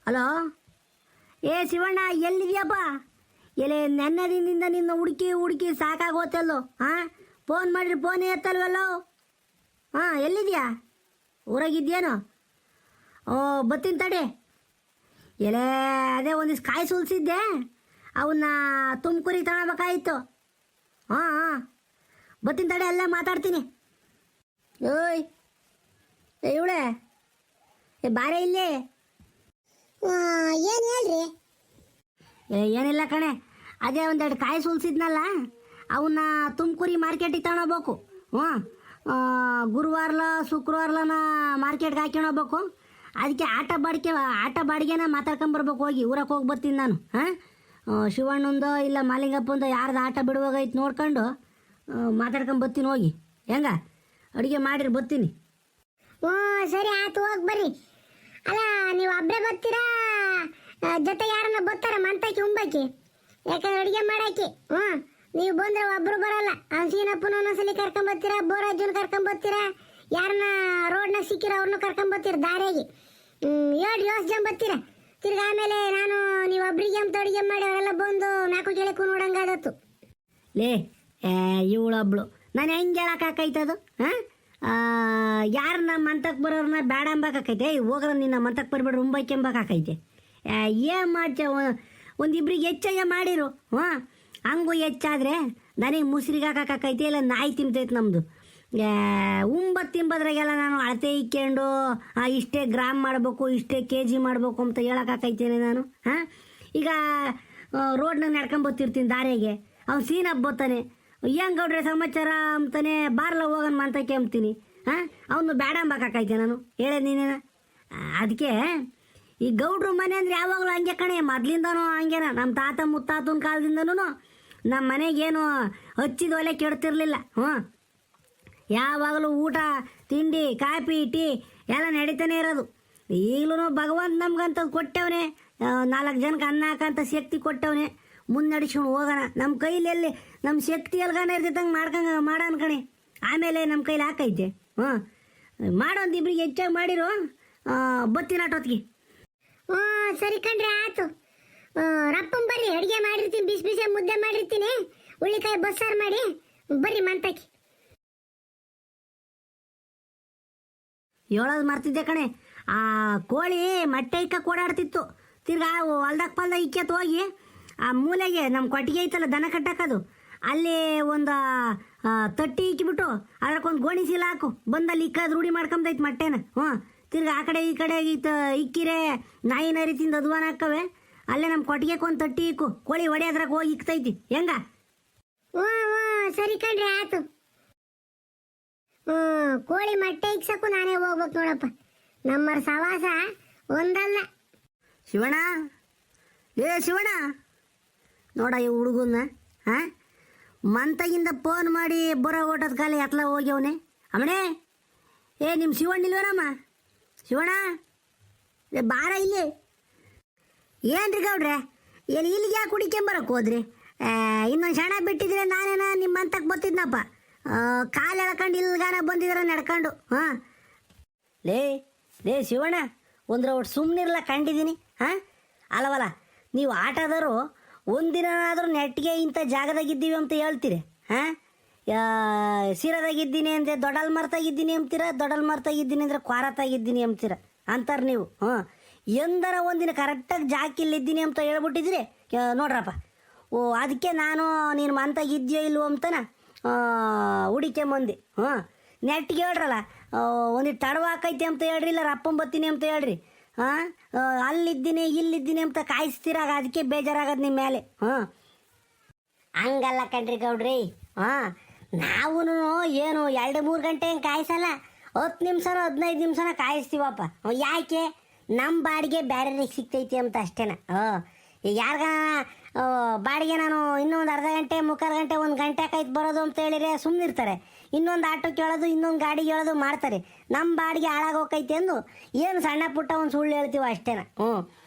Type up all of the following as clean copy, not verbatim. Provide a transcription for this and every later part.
Hello, ಏ ಶಿವಣ್ಣ ಎಲ್ಲಿದ್ಯಪ್ಪ? ಎಲೆ ನೆನ್ನೆ ದಿನದಿಂದ ನಿನ್ನ ಹುಡುಕಿ ಹುಡುಕಿ ಸಾಕಾಗೋತಲ್ಲೋ. ಹಾಂ, ಫೋನ್ ಮಾಡಿರಿ ಫೋನೇ ಎತ್ತಲ್ವಲ್ಲೋ. ಹಾಂ, ಎಲ್ಲಿದ್ಯಾ? ಊರಾಗಿದ್ಯೇನೋ? ಓ, ಬತ್ತೀನಿ ತಡೆ. ಎಲೆ ಅದೇ ಒಂದಿಷ್ಟು ಕಾಯಿ ಸುಲಿಸಿದ್ದೆ, ಅವನ್ನ ತುಮಕೂರಿಗೆ ತಗೋಬೇಕಾಯಿತು. ಹಾಂ ಹಾಂ, ಬತ್ತೀನಿ ತಡೆ, ಎಲ್ಲ ಮಾತಾಡ್ತೀನಿ. ಓಯ್ ಇವಳೆ, ಬಾರೆ ಇಲ್ಲಿ. ಏನು ಹೇಳ್ರಿ? ಏನಿಲ್ಲ ಕಣೆ, ಅದೇ ಒಂದೆರಡು ಕಾಯಿ ಸುಲಿಸಿದ್ನಲ್ಲ, ಅವನ್ನ ತುಮಕೂರಿ ಮಾರ್ಕೆಟಿಗೆ ತಗೊಳ್ಬೇಕು. ಹ್ಞೂ, ಗುರುವಾರಲ ಶುಕ್ರವಾರಲನ ಮಾರ್ಕೆಟ್ಗೆ ಹಾಕ್ಯಣೋಗ್ಬೇಕು. ಅದಕ್ಕೆ ಆಟ ಬಾಡಿಗೆನ ಮಾತಾಡ್ಕೊಂಬರ್ಬೇಕು. ಹೋಗಿ ಊರಕ್ಕೆ ಹೋಗಿ ಬರ್ತೀನಿ ನಾನು. ಹಾಂ, ಶಿವಣ್ಣಂದೋ ಇಲ್ಲ ಮಾಲಿಂಗಪ್ಪಂದೋ ಯಾರ್ದು ಆಟ ಬಿಡುವಾಗೈತೆ ನೋಡ್ಕೊಂಡು ಮಾತಾಡ್ಕೊಂಬರ್ತೀನಿ. ಹೋಗಿ ಹೆಂಗ ಅಡುಗೆ ಮಾಡಿರಿ ಬರ್ತೀನಿ. ಹ್ಞೂ ಸರಿ ಆಯ್ತು, ಹೋಗಿ ಬರ್ರಿ. ಅಲ್ಲ, ನೀವು ಒಬ್ಬರೇ ಬರ್ತೀರಾ ಜೊತೆ ಯಾರನ್ನ ಬರ್ತಾರ ಮಂತಕ್ಕೆ ಉಂಬಾಕಿ? ಯಾಕಂದ್ರೆ ಅಡುಗೆ ಮಾಡಾಕಿ. ಹ್ಞೂ, ನೀವು ಬಂದ್ರೆ ಒಬ್ಬರು ಬರಲ್ಲ. ಸೀನಪ್ಪನ ಒಂದೊಂದ್ಸಲಿ ಕರ್ಕೊಂಬರ್ತೀರಾ, ಬೋರಾಜನ್ ಕರ್ಕೊಂಬರ್ತೀರಾ, ಯಾರನ್ನ ರೋಡ್ನಾಗ ಸಿಕ್ಕಿರೋ ಅವ್ರನ್ನ ಕರ್ಕೊಂಬರ್ತೀರ ದಾರಿಯಾಗಿ. ಹೇಳ್ರಿ, 8 ಜನ ಬರ್ತೀರಾ. ತಿರ್ಗಿ ಆಮೇಲೆ ನಾನು ನೀವು ಒಬ್ರಿಗೆ ಅಂತ ಅಡುಗೆ ಮಾಡಿ ಅವರೆಲ್ಲ ಬಂದು ನಾಲ್ಕು ಕೆಳಕು ನೋಡಂಗಾದತ್ತು. ಲೇ ಇವಳೊಬ್ಳು ನಾನು ಹೆಂಗೆ ಹೇಳಕ್ಕಾಕೈತದು? ಹಾಂ, ಯಾರು ನಮ್ಮ ಮಂತಕ್ಕೆ ಬರೋರನ್ನ ಬೇಡ ಅಂಬಕಾಕೈತೆ. ಹೋಗ್ರ ನಿನ್ನ ಮಂತಕ್ಕೆ ಬರ್ಬೇಡ್ರಿ ಉಂಬೈಕೆ ಅಂಬಕಾಕೈತೆ. ಏನು ಮಾಡ್ತೇವೆ, ಒಂದಿಬ್ರಿಗೆ ಹೆಚ್ಚಾಗೆ ಮಾಡಿರು. ಹಾಂ, ಹಂಗೂ ಹೆಚ್ಚಾದರೆ ನನಗೆ ಮುಸ್ರಿಗೆ ಹಾಕಾಕೈತೆ, ಇಲ್ಲ ನಾಯಿ ತಿಂತೈತೆ ನಮ್ಮದು. ತಿಂಬದ್ರಾಗೆಲ್ಲ ನಾನು ಅಳತೆ ಇಕ್ಕೊಂಡು ಇಷ್ಟೇ ಗ್ರಾಮ್ ಮಾಡಬೇಕು, ಇಷ್ಟೇ KG ಮಾಡಬೇಕು ಅಂತ ಹೇಳಕ್ಕಾಕೈತೇನೆ ನಾನು. ಹಾಂ, ಈಗ ರೋಡ್ನಾಗ ನಡ್ಕೊಂಬತ್ತಿರ್ತೀನಿ ದಾರಿಯಾಗೆ, ಅವ್ನು ಸೀನ್ ಹಬ್ಬತ್ತಾನೆ, ಹೆಂಗೌಡ್ರೆ ಸಮಾಚಾರ ಅಂತಾನೆ, ಬಾರ್ಲ ಹೋಗೋಣ ಮಂತಕ್ಕೆ ಅಂಬ್ತೀನಿ. ಹಾಂ, ಅವನು ಬೇಡ ಅಂಬಕಾಕೈತೆ ನಾನು ಹೇಳೋದು ನೀನೇನ. ಅದಕ್ಕೆ ಈ ಗೌಡ್ರು ಮನೆ ಅಂದರೆ ಯಾವಾಗಲೂ ಹಂಗೆ ಕಣೆ, ಮೊದ್ಲಿಂದನೂ ಹಂಗೇನ. ನಮ್ಮ ತಾತ ಮುತ್ತಾತನ ಕಾಲದಿಂದನೂ ನಮ್ಮ ಮನೆಗೇನು ಹಚ್ಚಿದ ಒಲೆ ಕೆಡ್ತಿರ್ಲಿಲ್ಲ. ಹ್ಞೂ, ಯಾವಾಗಲೂ ಊಟ ತಿಂಡಿ ಕಾಫಿ ಟೀ ಎಲ್ಲ ನಡೀತಾನೆ ಇರೋದು. ಈಗಲೂ ಭಗವಂತ ನಮ್ಗಂಥದ್ದು ಕೊಟ್ಟವನೆ, 4 ಜನಕ್ಕೆ ಅನ್ನ ಹಾಕಂತ ಶಕ್ತಿ ಕೊಟ್ಟವನೆ. ಮುನ್ನಡೆಸ್ಕೊಂಡು ಹೋಗೋಣ. ನಮ್ಮ ಕೈಲಿ ಎಲ್ಲಿ ನಮ್ಮ ಶಕ್ತಿ ಎಲ್ಗಾನ ಇರ್ತೈತಂಗೆ ಮಾಡೋಣ ಕಣೆ. ಆಮೇಲೆ ನಮ್ಮ ಕೈಲಿ ಹಾಕೈತೆ. ಹ್ಞೂ, ಮಾಡೋಂದಿಬ್ರಿಗೆ ಹೆಚ್ಚಾಗಿ ಮಾಡಿರು. ಬತ್ತಿನ ಆಟೋತ್ಗೆ. ಹ್ಞೂ ಸರಿ ಕಣ್ರಿ, ಆಯ್ತು. ರಪ್ಪಂ ಬರ್ರಿ, ಅಡುಗೆ ಮಾಡಿರ್ತೀನಿ, ಬಿಸಿ ಬಿಸಿ ಮುದ್ದೆ ಮಾಡಿರ್ತೀನಿ, ಉಳ್ಳಿಕಾಯಿ ಬಸ್ಸಾರು ಮಾಡಿ ಬರ್ರಿ ಮಂತಕ್ಕೆ. ಹೇಳೋದು ಮರ್ತಿದ್ದೆ ಕಣೆ, ಆ ಕೋಳಿ ಮೊಟ್ಟೆ ಇಕ್ಕಕ್ಕೆ ಓಡಾಡ್ತಿತ್ತು. ತಿರ್ಗಾ ಹೊಲ್ದಾಗ ಪಲ್ದಾಗ ಇಕ್ಕತ್ತು ಹೋಗಿ ಆ ಮೂಲೆಗೆ ನಮ್ಮ ಕೊಟ್ಟಿಗೆ ಐತಲ್ಲ ದನ ಕಟ್ಟಕ್ಕದು, ಅಲ್ಲಿ ಒಂದು ತಟ್ಟಿ ಇಕ್ಕಿಬಿಟ್ಟು ಅದಕ್ಕೊಂದು ಗೋಣಿ ಚೀಲ ಹಾಕು, ಬಂದಲ್ಲಿ ಇಕ್ಕದು ರೂಢಿ ಮಾಡ್ಕೊಂಬೈತೆ ಮೊಟ್ಟೆನ. ಹ್ಞೂ, ತಿರ್ಗಿ ಆ ಕಡೆ ಈ ಕಡೆ ಇಕ್ಕಿರೆ ನಾಯಿ ನರಿ ತಿಂದು ಅದ್ವಾನ ಹಾಕವೆ. ಅಲ್ಲೇ ನಮ್ಮ ಕೊಟ್ಟಿಗೆಗೆ ಒಂದು ತಟ್ಟಿ ಇಕ್ಕು, ಕೋಳಿ ಹೊಡೆಯೋದ್ರಾಗ ಹೋಗಿ ಇಕ್ತೈತಿ. ಹೆಂಗ? ಹ್ಞೂ ಹ್ಞೂ ಸರಿ ಕಣ್ರಿ, ಆಯ್ತು. ಕೋಳಿ ಮೊಟ್ಟೆ ಇಕ್ಸಕ್ಕೂ ನಾನೇ ಹೋಗ್ಬೇಕು ನೋಡಪ್ಪ. ನಮ್ಮರ ಸವಾಸ ಒಂದಲ್ಲ. ಶಿವಣ್ಣ, ಏ ಶಿವಣ್ಣ, ನೋಡ ಈ ಹುಡುಗನ್ನ. ಹಾಂ, ಮಂತಗಿಂದ ಫೋನ್ ಮಾಡಿ ಬರೋ ಓಟದ ಕಾಲ ಎತ್ಲ ಹೋಗ್ಯವನೆ. ಅಮ್ಮಣೆ, ಏ ನಿಮ್ಮ ಶಿವಣ್ಣ ಇಲ್ವೇನಮ್ಮ? ಶಿವಣ್ಣ, ಬಾರ ಇಲ್ಲಿ. ಏನ್ರಿ ಗೌಡ್ರೆ, ಇಲ್ಲಿಗೆ ಯಾಕೆ ಹುಡಿಕೊಂಬರಕ್ಕೆ ಹೋದ್ರಿ? ಇನ್ನೊಂದು ಕ್ಷಣ ಬಿಟ್ಟಿದ್ರೆ ನಾನೇನ ನಿಮ್ಮ ಮಂತಕ್ಕೆ ಬರ್ತಿದ್ನಪ್ಪ. ಕಾಲು ಎಳ್ಕೊಂಡು ಇಲ್ಗಾನ ಬಂದಿದ್ರೆ ನಡ್ಕೊಂಡು. ಹಾಂ, ಲೇ ಶಿವಣ್ಣ, ಒಂದ್ರ ಒಟ್ಟು ಸುಮ್ಮನಿರ್ಲ ಕಂಡಿದ್ದೀನಿ. ಹಾಂ, ಅಲ್ಲವಲ್ಲ, ನೀವು ಆಟೋದವರು ಒಂದಿನಾದರೂ ನೆಟ್ಟಿಗೆ ಇಂಥ ಜಾಗದಾಗಿದ್ದೀವಿ ಅಂತ ಹೇಳ್ತೀರಿ. ಹಾಂ, ಸಿರದಾಗಿದ್ದೀನಿ ಅಂದರೆ ದೊಡ್ಡಲ್ ಮರ್ತಾಗಿದ್ದೀನಿ ಅಂತೀರ, ದೊಡ್ಡಲ್ ಮರ್ತಾಗಿದ್ದೀನಿ ಅಂದರೆ ಕ್ವಾರತಾಗಿದ್ದೀನಿ ಅಂತೀರ ಅಂತಾರೆ ನೀವು. ಹಾಂ, ಎಂದರ ಒಂದಿನ ಕರೆಕ್ಟಾಗಿ ಜಾಕಿಲ್ಲಿದ್ದೀನಿ ಅಂತ ಹೇಳ್ಬಿಟ್ಟಿದ್ರಿ ನೋಡ್ರಪ್ಪ. ಓ, ಅದಕ್ಕೆ ನಾನು ನೀನು ಮಂತಾಗಿದ್ಯೋ ಇಲ್ವೋ ಅಂತನ ಹುಡಿಕೊಂಬಂದು. ಹಾಂ, ನೆಟ್ಟಿಗೆ ಹೇಳ್ರಲ್ಲ, ಒಂದಿಟ್ಟು ತಡವ ಹಾಕೈತಿ ಅಂತ ಹೇಳ್ರಿ, ಇಲ್ಲ ರಪ್ಪಂಬತ್ತೀನಿ ಅಂತ ಹೇಳ್ರಿ. ಹಾಂ, ಅಲ್ಲಿದ್ದೀನಿ ಇಲ್ಲಿದ್ದೀನಿ ಅಂತ ಕಾಯಿಸ್ತೀರಾಗ, ಅದಕ್ಕೆ ಬೇಜಾರಾಗದು ನಿಮ್ಮ ಮೇಲೆ. ಹಾಂ, ಹಂಗಲ್ಲ ಕಣ್ರಿ ಗೌಡ್ರಿ. ಹಾಂ, ನಾವು ಏನು 2-3 ಗಂಟೆ ಹೆಂಗೆ ಕಾಯಿಸಲ್ಲ, 10 ನಿಮಿಷನೋ 15 ನಿಮಿಷನ ಕಾಯಿಸ್ತೀವಪ್ಪ. ಯಾಕೆ? ನಮ್ಮ ಬಾಡಿಗೆ ಬೇರೆಯವ್ರಿಗೆ ಸಿಗ್ತೈತಿ ಅಂತ ಅಷ್ಟೇನ. ಈಗ ಯಾರಿಗ ಬಾಡಿಗೆ ನಾನು ಇನ್ನೊಂದು ಅರ್ಧ ಗಂಟೆ 3/4 ಗಂಟೆ 1 ಗಂಟೆ ಆಯ್ತು ಬರೋದು ಅಂತ ಹೇಳಿದ್ರೆ ಸುಮ್ಮನಿರ್ತಾರೆ. ಇನ್ನೊಂದು ಆಟೋ ಕೇಳೋದು, ಇನ್ನೊಂದು ಗಾಡಿ ಕೇಳೋದು ಮಾಡ್ತಾರೆ. ನಮ್ಮ ಬಾಡಿಗೆ ಹಾಳಾಗೋಕೈತಿ ಅಂದು ಏನು ಸಣ್ಣ ಪುಟ್ಟ ಒಂದು ಸುಳ್ಳು ಹೇಳ್ತೀವಿ ಅಷ್ಟೇನ. ಹ್ಞೂ,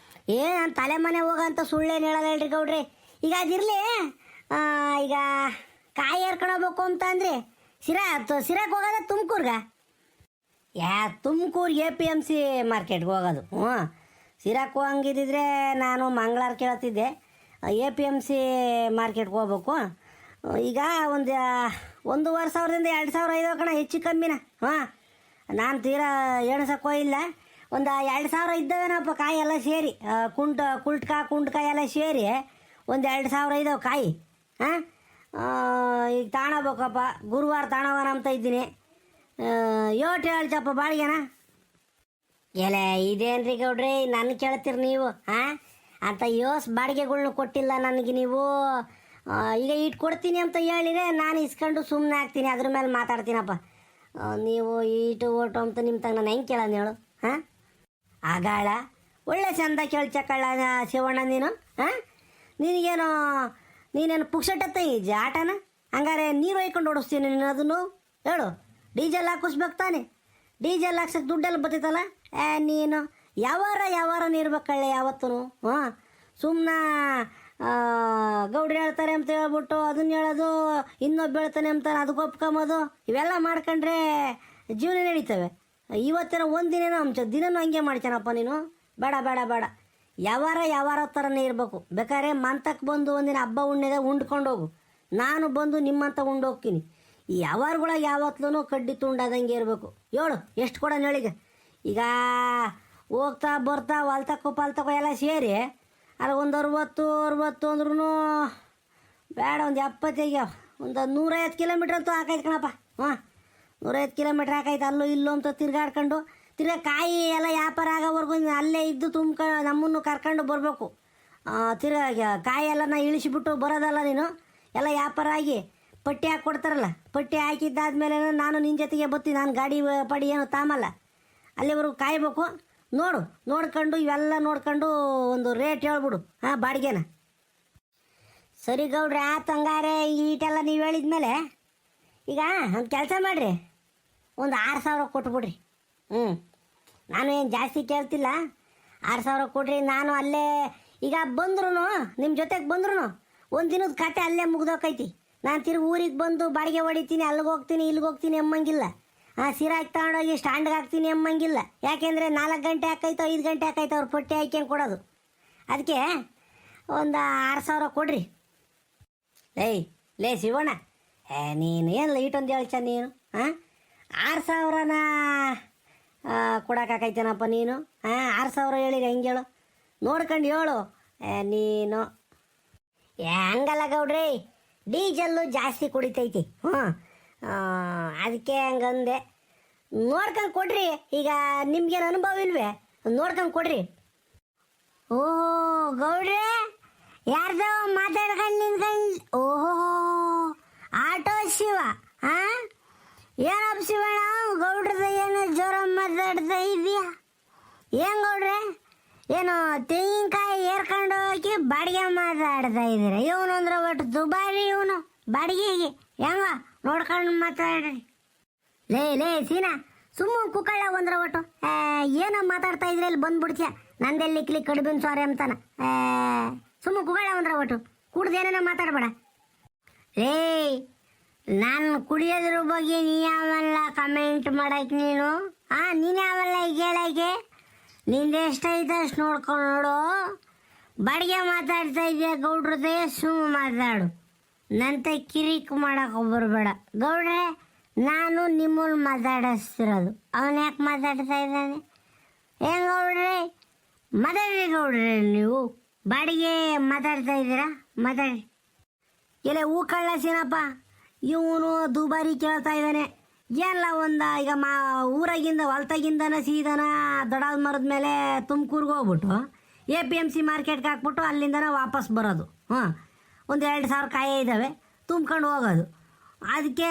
ಏನು ನಾನು ತಲೆ ಮನೆ ಹೋಗೋಂಥ ಸುಳ್ಳೇನು ಹೇಳೋಲ್ಲ ಹೇಳ್ರಿ ಗೌಡ್ರಿ. ಈಗ ಅದಿರಲಿ, ಈಗ ಕಾಯಿ ಏರ್ಕೊಂಡೋಗ್ಬೇಕು ಅಂತ ಅಂದರೆ ಸಿರಾಕ್ಕೆ ಹೋಗೋದ ತುಮಕೂರ್ಗ? ತುಮಕೂರು APMC ಮಾರ್ಕೆಟ್ಗೆ ಹೋಗೋದು. ಹ್ಞೂ, ಸಿರಾಕು ಹಂಗಿದ್ದಿದ್ರೆ ನಾನು ಮಂಗಳವಾರ ಕೇಳ್ತಿದ್ದೆ. APMC ಮಾರ್ಕೆಟ್ಗೆ ಹೋಗ್ಬೇಕು. ಈಗ ಒಂದು 1,500ದಿಂದ 2,000 ಐದೋ ಕಣ, ಹೆಚ್ಚು ಕಮ್ಮಿನ. ಹಾಂ, ನಾನು ತೀರಾ ಎಣಸಕ್ಕೋ ಇಲ್ಲ. ಒಂದು 2,000 ಇದ್ದಾವೇನಪ್ಪ ಕಾಯಿ ಎಲ್ಲ ಸೇರಿ, ಕುಂಟ್ಕಾಯಿ ಎಲ್ಲ ಸೇರಿ ಒಂದು 2,000 ಇದಾವೆ ಕಾಯಿ. ಹಾಂ, ಈಗ ತಾಣಬೇಕಪ್ಪ, ಗುರುವಾರ ತಾಣವನ ಅಂತ ಇದ್ದೀನಿ. ಯೋಟ್ ಹೇಳ್ತಪ್ಪ ಬಾಡಿಗೆನ. ಎಲೆ ಇದೇನ್ರಿ ಗೌಡ್ರಿ, ನನ್ನ ಕೇಳ್ತೀರಿ ನೀವು? ಹಾಂ, ಅಂತ ಬಾಡಿಗೆಗಳ್ನ ಕೊಟ್ಟಿಲ್ಲ ನನಗೆ ನೀವು. ಈಗ ಇಟ್ಟು ಕೊಡ್ತೀನಿ ಅಂತ ಹೇಳಿದ್ರೆ ನಾನು ಇಸ್ಕೊಂಡು ಸುಮ್ಮನೆ ಆಗ್ತೀನಿ, ಅದ್ರ ಮೇಲೆ ಮಾತಾಡ್ತೀನಪ್ಪ. ನೀವು ಈಟು ಓಟು ಅಂತ ನಿಮ್ಮ ತಂಗ ನಾನು ಹೆಂಗೆ ಕೇಳೋದು ಹೇಳು? ಹಾಂ, ಆಗಾಳ ಒಳ್ಳೆ ಚಂದ ಕೇಳ್ಚಕ್ಕಳ್ಳ ಶಿವಣ್ಣ ನೀನು. ಹಾಂ, ನೀನೇನು ಪುಕ್ಸಟ್ಟತ್ತ ಈ ಆಟನ? ಹಂಗಾರೆ ನೀರು ಒಯ್ಕೊಂಡು ಓಡಿಸ್ತೀನಿ ನೀನು ಅದನ್ನು ಹೇಳು. ಡೀಸೆಲ್ ಹಾಕಿಸ್ಬೇಕು ತಾನೆ, ಡೀಸೆಲ್ ಹಾಕ್ಸಕ್ಕೆ ದುಡ್ಡೆಲ್ಲ ಬರ್ತೈತಲ್ಲ. ನೀನು ಯಾವಾರ ಇರ್ಬೇಕಳ್ಳೆ ಯಾವತ್ತೂ. ಹಾಂ, ಸುಮ್ಮನೆ ಗೌಡ್ರು ಹೇಳ್ತಾರೆ ಅಂತ ಹೇಳ್ಬಿಟ್ಟು ಅದನ್ನ ಹೇಳೋದು, ಇನ್ನೊಬ್ಬ ಹೇಳ್ತಾನೆ ಅಂತಾನೆ ಅದಕ್ಕೆ ಒಪ್ಕೊಂಬೋದು, ಇವೆಲ್ಲ ಮಾಡ್ಕೊಂಡ್ರೆ ಜೀವನ ನಡೀತವೆ. ಇವತ್ತಿನ ಒಂದಿನೇನೋ ದಿನನೂ ಹಂಗೆ ಮಾಡ್ತಾನಪ್ಪ ನೀನು. ಬೇಡ ಬೇಡ ಬೇಡ, ಯಾವಾರ ಥರನೇ ಇರಬೇಕು. ಬೇಕಾದ್ರೆ ಮಂತಕ್ಕೆ ಬಂದು ಒಂದಿನ ಹಬ್ಬ ಉಣ್ಣೆದೆ ಉಂಡ್ಕೊಂಡು ಹೋಗು, ನಾನು ಬಂದು ನಿಮ್ಮಂತ ಉಂಡೋಗ್ತೀನಿ. ಈ ಯಾವಾರಗಳಾಗ ಯಾವತ್ತೂ ಕಡ್ಡಿ ತುಂಡಾದಂಗೆ ಇರಬೇಕು. ಹೇಳು ಎಷ್ಟು ಕೊಡೋಣ ಹೇಳಿಗ. ಈಗ ಹೋಗ್ತಾ ಬರ್ತಾ ಪಾಲ್ತಕ್ಕೋ ಎಲ್ಲ ಸೇರಿ ಅಲ್ಲಿ ಒಂದು 60 ಅಂದ್ರೂ ಬೇಡ, ಒಂದು 70 ಒಂದು 150 ಕಿಲೋಮೀಟ್ರ್ ಅಂತೂ ಹಾಕೈತೆ ಕಣಪ್ಪ. ಹಾಂ, 150 ಕಿಲೋಮೀಟ್ರ್ ಹಾಕೈತೆ, ಅಲ್ಲೂ ಇಲ್ಲೂ ಅಂತ ತಿರ್ಗಾಡ್ಕೊಂಡು ಕಾಯಿ ಎಲ್ಲ ವ್ಯಾಪಾರ ಆಗೋವರೆಗೂ ಅಲ್ಲೇ ಇದ್ದು ನಮ್ಮನ್ನು ಕರ್ಕೊಂಡು ಬರಬೇಕು. ಕಾಯಿ ಎಲ್ಲ ನಾ ಇಳಿಸಿಬಿಟ್ಟು ಬರೋದಲ್ಲ ನೀನು. ಎಲ್ಲ ವ್ಯಾಪಾರ ಆಗಿ ಪಟ್ಟಿ ಹಾಕಿ ಕೊಡ್ತಾರಲ್ಲ, ಪಟ್ಟಿ ಹಾಕಿದ್ದಾದ್ಮೇಲೆ ನಾನು ನಿನ್ನ ಜೊತೆಗೆ ಬರ್ತೀನಿ. ನಾನು ಗಾಡಿ ಪಡಿ ಏನು ತಾಮಲ್ಲ, ಅಲ್ಲಿವರೆಗೂ ಕಾಯಬೇಕು. ನೋಡ್ಕೊಂಡು ಇವೆಲ್ಲ ನೋಡ್ಕೊಂಡು ಒಂದು ರೇಟ್ ಹೇಳ್ಬಿಡು. ಹಾಂ, ಬಾಡಿಗೆನ. ಸರಿ ಗೌಡ್ರೆ, ಆತು. ಹಂಗಾರೆ ಈಟೆಲ್ಲ ನೀವು ಹೇಳಿದ್ಮೇಲೆ ಈಗ ಒಂದು ಕೆಲಸ ಮಾಡಿರಿ, ಒಂದು 6,000 ಕೊಟ್ಬಿಡ್ರಿ. ನಾನು ಏನು ಜಾಸ್ತಿ ಕೇಳ್ತಿಲ್ಲ, 6,000 ಕೊಡ್ರಿ. ನಾನು ಅಲ್ಲೇ ಈಗ ಬಂದ್ರು, ನಿಮ್ಮ ಜೊತೆಗೆ ಬಂದ್ರು ಒಂದು ದಿನದ ಕತೆ ಅಲ್ಲೇ ಮುಗ್ದೋಕೈತಿ. ನಾನು ತಿರುಗಿ ಊರಿಗೆ ಬಂದು ಬಾಡಿಗೆ ಹೊಡಿತೀನಿ, ಅಲ್ಲಿಗೆ ಹೋಗ್ತೀನಿ ಇಲ್ಲಿಗೆ ಹೋಗ್ತೀನಿ ಎಂಬಂಗಿಲ್ಲ. ಸಿರಾಕಿ ತಗೊಂಡೋಗಿ ಸ್ಟ್ಯಾಂಡ್ಗೆ ಹಾಕ್ತೀನಿ ಎಂಬಂಗಿಲ್ಲ. ಯಾಕೆಂದರೆ 4 ಗಂಟೆ ಹಾಕೈತೋ 5 ಗಂಟೆ ಹಾಕೈತೋ ಅವ್ರು ಪಟ್ಟಿ ಹಾಕ್ಯಂಗೆ ಕೊಡೋದು. ಅದಕ್ಕೆ ಒಂದು 6,000 ಕೊಡ್ರಿ. ಲೇ ಶಿವಣ್ಣ, ನೀನು ಏನು ಇಟ್ಟೊಂದು ಹೇಳ್ಚ ನೀನು? ಹಾಂ, 6,000ನ ಕೊಡೋಕ್ಕಾಕೈತೇನಪ್ಪ ನೀನು? ಹಾಂ, 6,000 ಹೇಳಿರಿ ಹೆಂಗೆ ಹೇಳು? ನೋಡ್ಕೊಂಡು ಹೇಳು ನೀನು. ಹಂಗಲ್ಲ ಗೌಡ್ರಿ, ಡೀಸೆಲ್ಲು ಜಾಸ್ತಿ ಕುಡಿತೈತಿ. ಅದಕ್ಕೆ ಹಂಗಂದೆ. ನೋಡ್ಕೊಂಡು ಕೊಡ್ರಿ. ಈಗ ನಿಮ್ಗೇನು ಅನುಭವ ಇಲ್ವೇ? ನೋಡ್ಕೊಂಡು ಕೊಡ್ರಿ. ಓಹೋ ಗೌಡ್ರೆ, ಯಾರ್ದೋ ಮಾತಾಡ್ಕೊಂಡು ನಿಂತ್ಕೊಂಡು. ಓಹೋ, ಆಟೋ ಶಿವ. ಹಾಂ, ಏನಪ್ಪ ಶಿವಣ್ಣ, ಗೌಡ್ರದ ಏನು ಜೋರ ಮಾತಾಡ್ತಾ ಇದೆಯಾ? ಏನು ಗೌಡ್ರೆ, ಏನು ತೆಂಗಿನಕಾಯಿ ಏರ್ಕೊಂಡು ಹೋಗಿ ಬಾಡಿಗೆ ಮಾತಾಡ್ತಾ ಇದ್ದೀರ? ಇವನು ಅಂದ್ರೆ ಒಟ್ಟು ದುಬಾರಿ, ಇವನು ಬಾಡಿಗೆಗೆ ಹೆಂಗ ನೋಡ್ಕೊಂಡು ಮಾತಾಡ್ರಿ. ಲೇ ಸೀನಾ, ಸುಮ್ಮನೆ ಕುಕ್ಕಳ್ಳ ಒಂದ್ರ ಒಟ್ಟು ಏನೋ ಮಾತಾಡ್ತಾ ಇದ್ರೆ ಇಲ್ಲಿ ಬಂದ್ಬಿಡ್ತೀಯ. ನಂದೆಲ್ಲಿ ಕ್ಲಿಕ್ ಕಡುಬಿನ ಸಾರಿ ಅಂತಾನ. ಸುಮ್ಮನೆ ಕುಕ್ಕಳ್ಳ ಒಂದ್ರ ಒಟ್ಟು ಕುಡ್ದೇನೇನೋ ಮಾತಾಡ್ಬೇಡ. ನಾನು ಕುಡಿಯೋದ್ರ ಬಗ್ಗೆ ನೀ ಯಾವಲ್ಲ ಕಮೆಂಟ್ ಮಾಡಕ್ಕೆ ನೀನು? ನೀನು ಯಾವಲ್ಲ ಈಗ ಹೇಳಕ್ಕೆ? ನಿಂದು ಎಷ್ಟೈತೆ ಅಷ್ಟು ನೋಡ್ಕೊಂಡು ನೋಡು. ಬಾಡಿಗೆ ಮಾತಾಡ್ತಾ ಇದೆಯಾ ಗೌಡ್ರದೇ, ಸುಮ್ಮ ಮಾತಾಡು. ನಂತ ಕಿರಿಕ್ ಮಾಡಕ್ಕೆ ಬರಬೇಡ ಗೌಡ್ರೆ. ನಾನು ನಿಮ್ಮನ್ನು ಮಾತಾಡಿಸ್ತಿರೋದು, ಅವನು ಯಾಕೆ ಮಾತಾಡ್ತಾ ಇದ್ದಾನೆ? ಏನು ಗೌಡ್ರೆ, ಮಾತಾಡ್ರಿ ಗೌಡ್ರೆ. ನೀವು ಬಾಡಿಗೆ ಮಾತಾಡ್ತಾ ಇದ್ದೀರಾ, ಮಾತಾಡಿ. ಎಲ್ಲ ಹೂ ಕಳ್ಳ ಸೀನಪ್ಪ, ಇವನು ದುಬಾರಿ ಕೇಳ್ತಾ ಇದ್ದಾನೆ. ಎಲ್ಲ ಈಗ ಊರಾಗಿಂದ ಹೊಲ್ತಾಗಿಂದನ ಸೀದನ ದೊಡ್ಡ ಮರದ ಮೇಲೆ ತುಮಕೂರ್ಗೆ ಹೋಗ್ಬಿಟ್ಟು APMC ಮಾರ್ಕೆಟ್ಗೆ ಹಾಕ್ಬಿಟ್ಟು ಅಲ್ಲಿಂದನ ವಾಪಸ್ ಬರೋದು. ಒಂದು 2,000 ಕಾಯಿ ಇದ್ದಾವೆ, ತುಂಬ್ಕೊಂಡು ಹೋಗೋದು. ಅದಕ್ಕೆ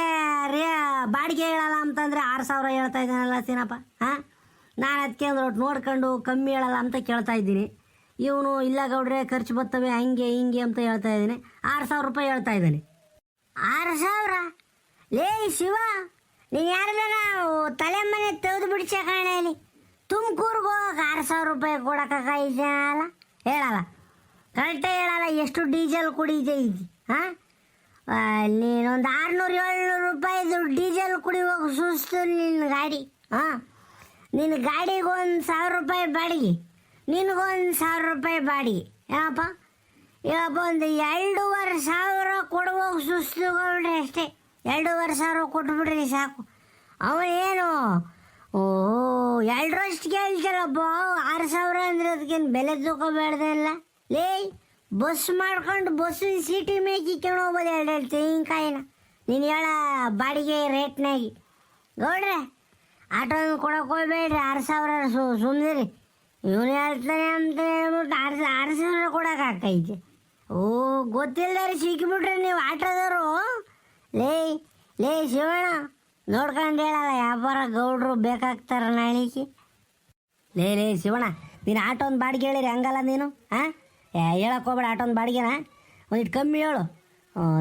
ಬಾಡಿಗೆ ಹೇಳಲ್ಲ ಅಂತಂದರೆ 6,000 ಹೇಳ್ತಾ ಇದ್ದಾನಲ್ಲ ಸೀನಪ್ಪ. ನಾನು ಅದಕ್ಕೆ ಒಂದು ನೋಡ್ಕೊಂಡು ಕಮ್ಮಿ ಹೇಳಲ್ಲ ಅಂತ ಕೇಳ್ತಾ ಇದ್ದೀನಿ. ಇವನು ಇಲ್ಲ ಗೌಡ್ರೆ ಖರ್ಚು ಬರ್ತವೆ ಹಂಗೆ ಹಿಂಗೆ ಅಂತ ಹೇಳ್ತಾ ಇದ್ದೀನಿ. 6,000 ರೂಪಾಯಿ ಹೇಳ್ತಾ ಇದ್ದಾನೆ. 6,000? ಲೇ ಶಿವ, ನೀನು ಯಾರ್ದಾರ ತಲೆ ಮನೆ ತೆಗೆದು ಬಿಡ್ಸ ಕಾಣಲಿ. ತುಮಕೂರ್ಗೆ ಹೋಗಕ್ಕೆ 6,000 ರೂಪಾಯಿ ಕೊಡೋಕ್ಕಾಗಲ್ಲ? ಹೇಳಲ್ಲ, ಕರೆಕ್ಟೇ ಹೇಳಲ್ಲ. ಎಷ್ಟು ಡೀಸೆಲ್ ಕುಡಿತೈತಿ? ನೀನೊಂದು 600-700 ರೂಪಾಯಿದು ಡೀಸೆಲ್ ಕುಡಿ ಹೋಗಿ ಸುಸ್ತು ನಿನ್ನ ಗಾಡಿ. ನಿನ್ನ ಗಾಡಿಗೆ 1,000 ರೂಪಾಯಿ ಬಾಡಿಗೆ, ನಿನಗೊಂದು 1,000 ರೂಪಾಯಿ ಬಾಡಿಗೆ ಏನಪ್ಪ. ಇವಪ್ಪ ಒಂದು 2,500 ಕೊಡುವಾಗ ಸುಸ್ತು ಗೌಡ್ರಿ ಅಷ್ಟೇ. 2,500 ಕೊಟ್ಬಿಡ್ರಿ ಸಾಕು. ಅವನೇನು ಓ 2ರಷ್ಟು ಕೇಳ್ತಾರಪ್ಪ. 6,000 ಅಂದ್ರೆ ಅದಕ್ಕೇನು ಬೆಲೆ ತಗೋಬೇಡ್ದೆ ಇಲ್ಲ. ಲೇ ಬಸ್ ಮಾಡ್ಕೊಂಡು ಬಸ್ಸಿನ ಸೀಟಿ ಮೇಕಿಕೊಂಡು ಹೋಗ್ಬೋದು 2 ತೆಂಗಿನಕಾಯಿನ ನೀನು ಹೇಳ ಬಾಡಿಗೆ ರೇಟ್ನಾಗಿ. ಗೌಡ್ರೆ ಆಟೋನ ಕೊಡೋಕೆ ಹೋಗ್ಬೇಡ್ರಿ. 6,000 ಸುಮ್ಮನಿರಿ. ಇವನು ಹೇಳ್ತಾನೆ ಅಂತ ಹೇಳ್ಬಿಟ್ಟು 6,000 ಕೊಡೋಕ್ಕಾಕೈತೆ. ಓ ಗೊತ್ತಿಲ್ಲದಾರೆ ಸಿಕ್ಕಿಬಿಟ್ರೆ ನೀವು ಆಟೋದವರು. ಲೇ ಲೇ ಶಿವಣ್ಣ ನೋಡ್ಕೊಂಡು ಹೇಳಲ್ಲ ವ್ಯಾಪಾರ ಗೌಡ್ರು ಬೇಕಾಗ್ತಾರ ನಾಳಿಗೆ. ಲೇ ಶಿವಣ್ಣ ನೀನು ಆಟೋನ ಬಾಡಿಗೆ ಹೇಳಿರಿ ಹಂಗಲ್ಲ ನೀನು. ಹಾಂ ಹೇಳಕ್ಕೆ ಹೋಗ್ಬೇಡ ಆಟೋನ ಬಾಡಿಗೆನ ಒಂದಿಟ್ಟು ಕಮ್ಮಿ ಹೇಳು.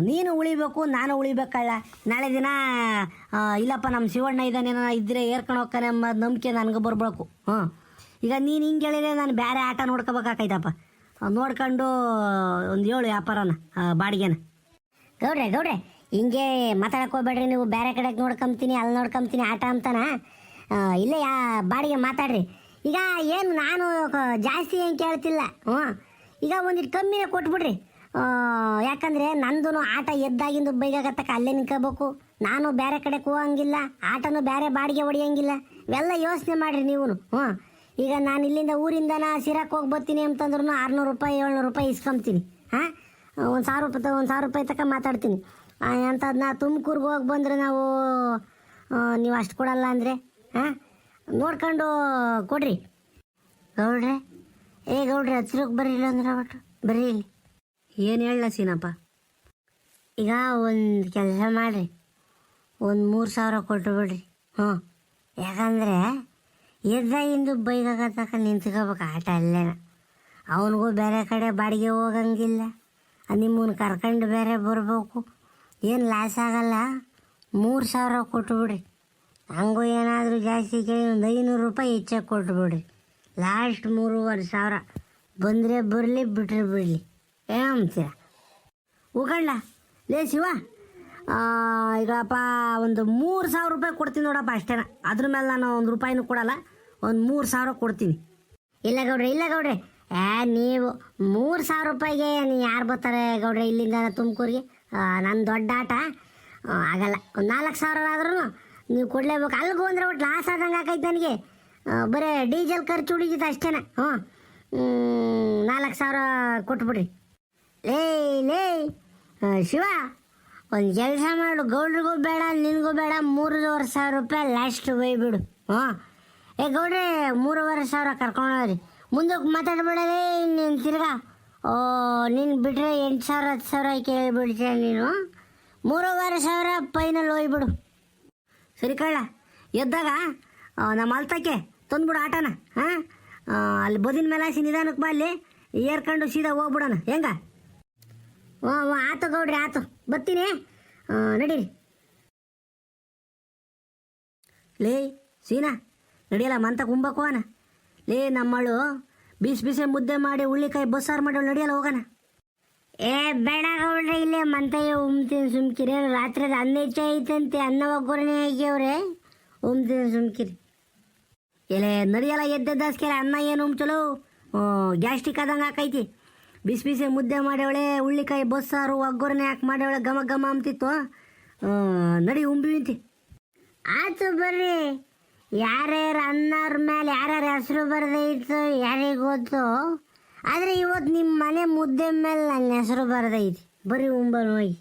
ನೀನು ಉಳಿಬೇಕು ನಾನು ಉಳಿಬೇಕಲ್ಲ. ನಾಳೆ ದಿನ ಇಲ್ಲಪ್ಪ ನಮ್ಮ ಶಿವಣ್ಣ ಇದ್ದಾನೆ ಇದ್ದರೆ ಏರ್ಕೊಂಡು ಹೋಗ್ತಾನೆ ಎಂಬ ನಂಬಿಕೆ ನನಗೆ ಬರ್ಬೇಕು. ಈಗ ನೀನು ಹಿಂಗೆ ಹೇಳಿದ್ರೆ ನಾನು ಬೇರೆ ಆಟ ನೋಡ್ಕೋಬೇಕಾಕೈತಪ್ಪ. ನೋಡ್ಕೊಂಡು ಒಂದು 7 ವ್ಯಾಪಾರನ ಬಾಡಿಗೆನ. ಗೌಡ್ರೆ ಹಿಂಗೆ ಮಾತಾಡಕ್ಕೆ ಹೋಗ್ಬೇಡ್ರಿ ನೀವು. ಬೇರೆ ಕಡೆಗೆ ನೋಡ್ಕೊಂತೀನಿ ಅಲ್ಲಿ ನೋಡ್ಕೊಂತೀನಿ ಆಟ ಅಂತಾನ. ಇಲ್ಲೇ ಬಾಡಿಗೆ ಮಾತಾಡ್ರಿ. ಈಗ ಏನು ನಾನು ಜಾಸ್ತಿ ಏನು ಕೇಳ್ತಿಲ್ಲ. ಈಗ ಒಂದಿಟ್ಟು ಕಮ್ಮಿನೇ ಕೊಟ್ಬಿಡ್ರಿ. ಯಾಕಂದರೆ ನಂದು ಆಟ ಎದ್ದಾಗಿಂದು ಬೈಗಾಗತ್ತಕ್ಕೆ ಅಲ್ಲೇ ನಿಂತ್ಕೋಬೇಕು. ನಾನು ಬೇರೆ ಕಡೆಗೆ ಹೋಗಂಗಿಲ್ಲ, ಆಟನೂ ಬೇರೆ ಬಾಡಿಗೆ ಹೊಡಿಯೋಂಗಿಲ್ಲ. ಇವೆಲ್ಲ ಯೋಚನೆ ಮಾಡಿರಿ ನೀವು. ಈಗ ನಾನು ಇಲ್ಲಿಂದ ಊರಿಂದನ ಸಿರಾಕ್ ಹೋಗಿ ಬರ್ತೀನಿ ಅಂತಂದ್ರೂ 600 ರೂಪಾಯಿ 700 ರೂಪಾಯಿ ಇಸ್ಕೊಂತೀನಿ. ಒಂದು 1,000 ರೂಪಾಯಿ ತನಕ ಮಾತಾಡ್ತೀನಿ. ಅಂಥದ್ದು ನಾ ತುಮಕೂರ್ಗೆ ಹೋಗಿ ಬಂದರೆ ನಾವು ನೀವು ಅಷ್ಟು ಕೊಡಲ್ಲ ಅಂದರೆ ನೋಡ್ಕೊಂಡು ಕೊಡ್ರಿ. ಗೌಡ್ರೆ ಗೌಡ್ರೆ ಹತ್ರಕ್ಕೆ ಬರ್ರಿ ಅಂದ್ರೆ ಒಟ್ಟು ಬರ್ರಿ ಇಲ್ಲಿ. ಏನು ಹೇಳ ಸೀನಪ್ಪ. ಈಗ ಒಂದು ಕೆಲಸ ಮಾಡಿರಿ, ಒಂದು 3,000 ಕೊಟ್ಟು ಬಿಡ್ರಿ. ಯಾಕಂದರೆ ಎದ್ದಾಗಿಂದು ಬೈಗಾಗತ್ತಕ ನಿಂತ್ಕೋಬೇಕು ಆಟ ಅಲ್ಲೇನ. ಅವನಿಗೂ ಬೇರೆ ಕಡೆ ಬಾಡಿಗೆ ಹೋಗಂಗಿಲ್ಲ, ನಿಮ್ಮನ್ನು ಕರ್ಕೊಂಡು ಬೇರೆ ಬರಬೇಕು. ಏನು ಲಾಸ್ ಆಗಲ್ಲ. 3,000 ಕೊಟ್ಟು ಬಿಡ್ರಿ. ಹಂಗೂ ಏನಾದರೂ ಜಾಸ್ತಿ ಕೇಳಿ ಒಂದು 500 ರೂಪಾಯಿ ಹೆಚ್ಚಾಗಿ ಕೊಟ್ಟು ಬಿಡ್ರಿ. ಲಾಸ್ಟ್ 3,500 ಬಂದರೆ ಬರಲಿ ಬಿಟ್ರೆ ಬಿಡಲಿ. ಏನಂತೀರ ಉಗಂಡ? ಲೇ ಶಿವ ಈಗಪ್ಪ ಒಂದು 3,000 ರೂಪಾಯಿ ಕೊಡ್ತೀನಿ ನೋಡಪ್ಪ ಅಷ್ಟೇನ. ಅದ್ರ ಮೇಲೆ ನಾನು 1 ರೂಪಾಯಿನೂ ಕೊಡಲ್ಲ. ಒಂದು 3,000 ಕೊಡ್ತೀನಿ. ಇಲ್ಲ ಗೌಡ್ರೆ ನೀವು 3,000 ರೂಪಾಯಿಗೆ ನೀವು ಯಾರು ಬರ್ತಾರೆ ಗೌಡ್ರೆ ಇಲ್ಲಿಂದ ತುಮಕೂರಿಗೆ? ನನ್ನ ದೊಡ್ಡ ಆಟ ಆಗಲ್ಲ. ಒಂದು 4,000 ಆದ್ರೂ ನೀವು ಕೊಡಲೇಬೇಕು. ಅಲ್ಲಿಗೂ ಅಂದರೆ ಒಟ್ಟು ಲಾಸ್ ಆದಂಗೆ ಆಕೈತೆ ನನಗೆ. ಬರೀ ಡೀಸೆಲ್ ಖರ್ಚು ಉಳಿದಿತ್ತು ಅಷ್ಟೇನ. 4,000 ಕೊಟ್ಬಿಡ್ರಿ. ಲೇ ಶಿವ ಒಂದು ಕೆಲಸ ಮಾಡು. ಗೌಡ್ರಿಗೂ ಬೇಡ ನಿನಗೂ ಬೇಡ. 3,500 ರೂಪಾಯಿ ಲಾಸ್ಟ್ ಒಯ್ಬಿಡು. ಗೌಡ್ರೆ 3,500 ಕರ್ಕೊಂಡೋಗ್ರಿ. ಮುಂದಕ್ಕೆ ಮಾತಾಡ್ಬೇಡಲೇ ನೀನು ತಿರ್ಗಾ. ನೀನು ಬಿಟ್ಟರೆ 8,000 10,000 ಕೇಳಿಬಿಡ್ತೀಯ ನೀನು. 3,500 ಫೈನಲ್ ಒಯ್ಬಿಡು. ಸರಿ ಕಳ್ಳ ಎದ್ದಾಗ ನಮ್ಮ ಅಲ್ತಕ್ಕೆ ತಂದ್ಬಿಡು ಆಟನ. ಅಲ್ಲಿ ಬದಿನ ಮೇಲೆ ಹಾಸಿ ನಿಧಾನಕ್ಕೆ ಬಾ. ಅಲ್ಲಿ ಏರ್ಕೊಂಡು ಸೀದಾ ಹೋಗ್ಬಿಡೋಣ ಹೆಂಗ? ಆತು ಗೌಡ್ರಿ ಆತು ಬರ್ತೀನಿ. ನಡೀರಿ. ಲೇ ಸೀನಾ ನಡಿಯಲ್ಲ ಮಂತ ಕುಂಬಕ್ಕೆ ಹೋಗೋಣ. ಲೇ ನಮ್ಮಳು ಬಿಸಿ ಮುದ್ದೆ ಮಾಡಿ ಉಳ್ಳಿಕಾಯಿ ಬಸ್ಸಾರು ಮಾಡಿ ನಡಿಯಲ್ಲ ಹೋಗೋಣ. ಬೇಡ ಗೌಡ್ರೆ ಇಲ್ಲೇ ಮಂತಯ್ಯ ಉಮ್ತೀನಿ ಸುಮ್ಕಿರಿ. ರಾತ್ರಿ ಅನ್ನ ಹೆಚ್ಚ ಐತಂತೆ, ಅನ್ನ ಒಗ್ಗರಣೆ ಆಗ್ಯವ್ರೆ. ಉಮ್ತೀನಿ ಸುಮ್ಕಿರಿ. ಎಲೆ ನಡಿಯಲ್ಲ ಎದ್ದೆದ್ದಾಸ್ಕೆಲ್ಲ ಅನ್ನ ಏನು ಉಮ್ಚಲು ಗ್ಯಾಸ್ಟ್ರಿಕ್ ಆದಂಗೆ ಹಾಕೈತಿ. ಬಿಸಿ ಮುದ್ದೆ ಮಾಡ್ಯವಳೆ, ಉಳ್ಳಿಕಾಯಿ ಬಸ್ಸಾರು ಒಗ್ಗರಣೆ ಹಾಕಿ ಮಾಡ್ಯವಳೆ, ಘಮ ಘಮ ಅಂತಿತ್ತು. ನಡಿ ಉಂಬಿಂತಿ. ಆಯ್ತು ಬರ್ರಿ. ಯಾರ್ಯಾರು ಅನ್ನೋರ ಮೇಲೆ ಯಾರ್ಯಾರ ಹೆಸರು ಬರದೇ ಇತ್ತು ಯಾರಿಗೆ ಗೊತ್ತು. ಆದರೆ ಇವತ್ತು ನಿಮ್ಮ ಮನೆ ಮುದ್ದೆ ಮೇಲೆ ನನ್ನ ಹೆಸರು ಬರದೈತಿ. ಬರೀ ಉಂಬಲ್ ಹೋಗಿ.